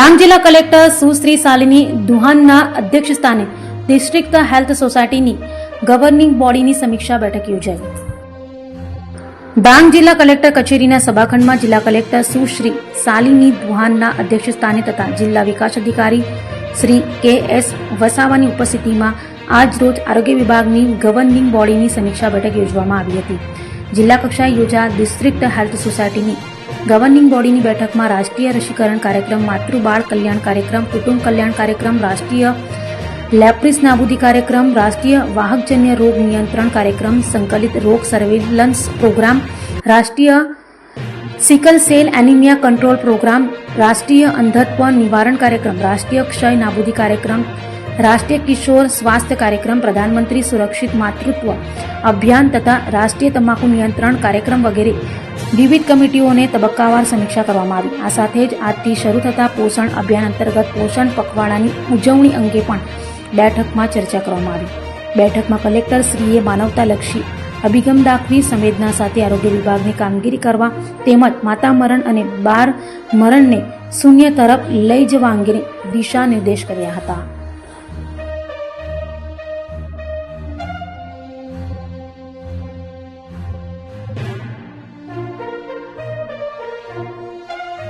ડાંગ જિલ્લા કલેક્ટર સુશ્રી શાલિની દુહાનના અધ્યક્ષસ્થાને district health સોસાયટીની ગવર્નિંગ બોડીની સમીક્ષા બેઠક યોજાઈ. ડાંગ જિલ્લા કલેક્ટર કચેરીના સભાખંડમાં જિલ્લા કલેક્ટર સુશ્રી શાલિની દુહાનના અધ્યક્ષસ્થાને તથા જિલ્લા વિકાસ અધિકારી શ્રી કે.એસ. વસાવાની ઉપસ્થિતિમાં આજ રોજ આરોગ્ય વિભાગની ગવર્નિંગ બોડીની સમીક્ષા બેઠક યોજવામાં આવી હતી. જિલ્લા કક્ષાએ યોજાયેલ ડિસ્ટ્રિક્ટ હેલ્થ સોસાયટીની ગવર્નિંગ બોડીની બેઠકમાં રાષ્ટ્રીય રસીકરણ કાર્યક્રમ, માતૃ બાળ કલ્યાણ કાર્યક્રમ, કુટુંબ કલ્યાણ કાર્યક્રમ, રાષ્ટ્રીય લેપ્રિસ નાબૂદી કાર્યક્રમ, રાષ્ટ્રીય વાહકજન્ય રોગ નિયંત્રણ કાર્યક્રમ, સંકલિત રોગ સર્વેલન્સ પ્રોગ્રામ, રાષ્ટ્રીય sickle cell anaemia control programme, રાષ્ટ્રીય અંધત્વ નિવારણ કાર્યક્રમ, રાષ્ટ્રીય ક્ષય નાબૂદી કાર્યક્રમ, રાષ્ટ્રીય કિશોર સ્વાસ્થ્ય કાર્યક્રમ, પ્રધાનમંત્રી સુરક્ષિત માતૃત્વ અભિયાન તથા રાષ્ટ્રીય તમાકુ નિયંત્રણ કાર્યક્રમ વગેરે વિવિધ કમિટીઓને તબક્કાવાર સમીક્ષા કરવામાં આવી. આ સાથે જ આજથી શરૂ થતા પોષણ અભિયાન અંતર્ગત પોષણ પખવાડાની ઉજવણી અંગે પણ બેઠકમાં ચર્ચા કરવામાં આવી. બેઠકમાં કલેક્ટરશ્રીએ માનવતાલક્ષી અભિગમ દાખવી સંવેદના સાથે આરોગ્ય વિભાગની કામગીરી કરવા તેમજ માતા મરણ અને બાળ મરણને શૂન્ય તરફ લઈ જવા અંગે દિશા નિર્દેશ કર્યા હતા.